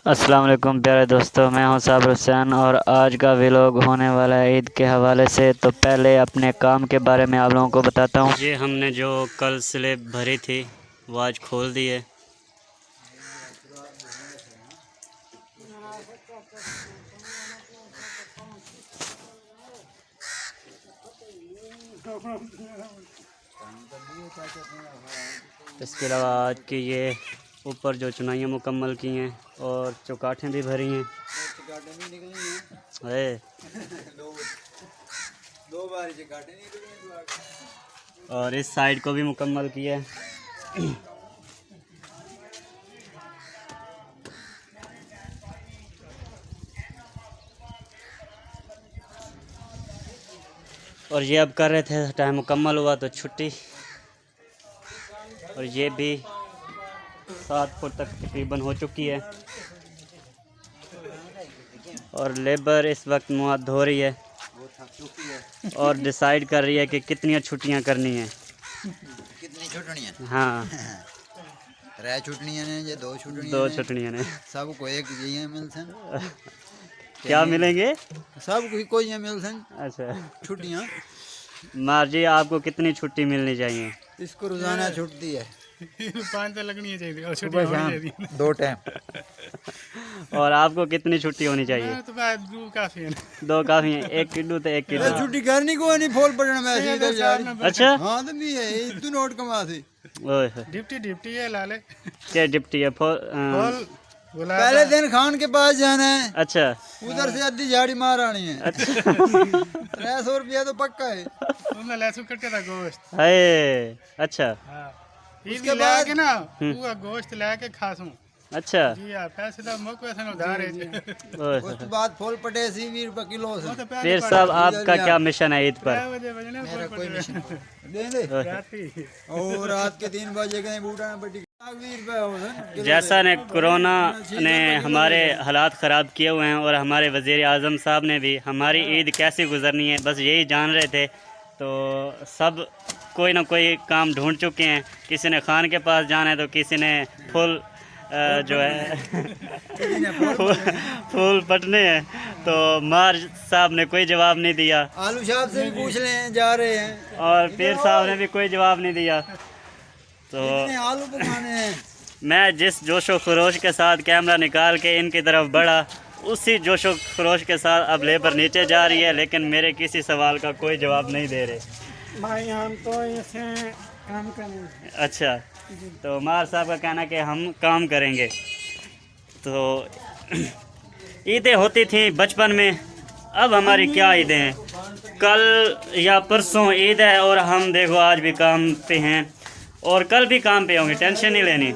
अस्सलाम वालेकुम प्यारे दोस्तों, मैं हूं साबिर हुसैन और आज का व्लॉग होने वाला है ईद के हवाले से। तो पहले अपने काम के बारे में आप लोगों को बताता हूं। ये हमने जो कल स्लिप भरी थी वो आज खोल दी है। इसके अलावा आज की ये ऊपर जो चुनाइयाँ मुकम्मल की हैं और चौकाठें भी भरी हैं। दो बार चौकाठें निकली और इस साइड को भी मुकम्मल किया है। और ये अब कर रहे थे, टाइम मुकम्मल हुआ तो छुट्टी। और ये भी 7 फुट तक तकरीबन हो चुकी है और लेबर इस वक्त मुँह हाथ धो रही है और डिसाइड कर रही है कि कितनी छुट्टियां करनी है। कितनी छुट्टियां? हाँ रै छुट्टियां ने ये दो छुट्टियां ने सबको एक ये मिलसन। क्या मिलेंगे? सब कोई मिलसन। अच्छा छुट्टियां मार जी, आपको कितनी छुट्टी मिलनी चाहिए? इसको रोजाना छुट्टी है 5 तो लगनी चाहिए और सुबह शाम 2 टाइम। और आपको कितनी छुट्टी होनी चाहिए? तो दो काफी है। 2 काफ़ी है। एक किड्डू तो एक किड्डू। छुट्टी करनी को नहीं फोल पड़ना मैं सीधे यार। अच्छा हां तो नहीं है तू नोट कमा थी। ओए डिप्टी है लाले क्या डिप्टी है? पहले दिन खान के पास जाना है। अच्छा उधर से आधी झाड़ी मार आनी है। अच्छा 300 रुपया तो पक्का है। उसने लहसुन कटे था गोश्त। है अच्छा। हां उसके बाद के ना पूरा गोश्त लेके खासूं। अच्छा जी हां, पैसे तो मुक वैसे न उधार है जी। उसके बाद फूल पटे 20 रुपए किलो से। फिर साहब आपका क्या मिशन है ईद पर? मेरा कोई मिशन दे दे और रात के 3 बजे के बूटा में बटी। जैसा ने कोरोना ने हमारे हालात ख़राब किए हुए हैं और हमारे वज़ीर आज़म साहब ने भी हमारी ईद कैसे गुजरनी है बस यही जान रहे थे। तो सब कोई ना कोई काम ढूंढ चुके हैं। किसी ने खान के पास जाना है तो किसी ने फुल जो है फूल पटने हैं। तो मार साहब ने कोई जवाब नहीं दिया। आलू साहब से भी पूछ लें जा रहे हैं और पीर साहब ने भी कोई जवाब नहीं दिया। तो आलू पकाने हैं। मैं जिस जोशो खरोश के साथ कैमरा निकाल के इनकी तरफ बढ़ा उसी जोशो खरोश के साथ अब लेबर नीचे जा रही है, लेकिन मेरे किसी सवाल का कोई जवाब नहीं दे रहे। भाई हम तो ऐसे काम करेंगे। अच्छा तो मार साहब का कहना कि हम काम करेंगे। तो ईदें होती थी बचपन में, अब हमारी क्या ईदें हैं? कल या परसों ईद है और हम देखो आज भी काम पे हैं और कल भी काम पे होंगे, टेंशन नहीं लेनी।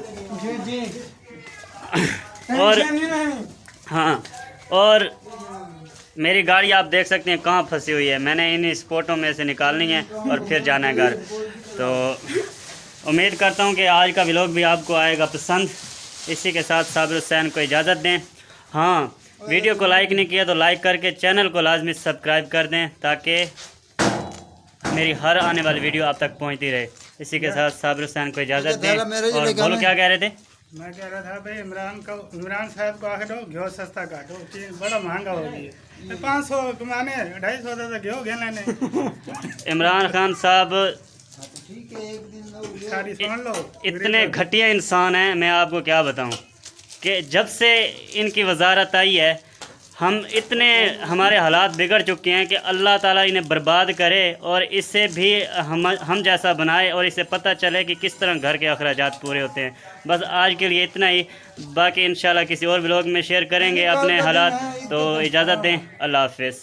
और हाँ, और मेरी गाड़ी आप देख सकते हैं कहाँ फंसी हुई है। मैंने इन स्पॉटों में से निकालनी है और फिर जाना है घर। तो उम्मीद करता हूँ कि आज का व्लॉग भी आपको आएगा पसंद। इसी के साथ साबिर हुसैन को इजाज़त दें। हाँ, वीडियो को लाइक नहीं किया तो लाइक करके चैनल को लाजमी सब्सक्राइब कर दें ताकि मेरी हर आने वाली वीडियो आप तक पहुँचती रहे। इसी के साथ साबिर हुसैन को इजाज़त दें। और बोलो क्या कह रहे थे? मैं कह रहा था भाई इमरान साहब को आके दो घ्यो सस्ता काटो, बड़ा महंगा हो गया। 500 कमाने 250 तो घ्यो घेने ने। इमरान खान साहब सुन लो, इतने घटिया इंसान हैं, मैं आपको क्या बताऊं कि जब से इनकी वजारत आई है हमारे हालात बिगड़ चुके हैं कि अल्लाह ताला इन्हें बर्बाद करे और इससे भी हम जैसा बनाए और इसे पता चले कि किस तरह घर के अखराजात पूरे होते हैं। बस आज के लिए इतना ही, बाकी इंशाल्लाह किसी और व्लॉग में शेयर करेंगे अपने हालात। तो इजाज़त दें, अल्लाह हाफ़िज़।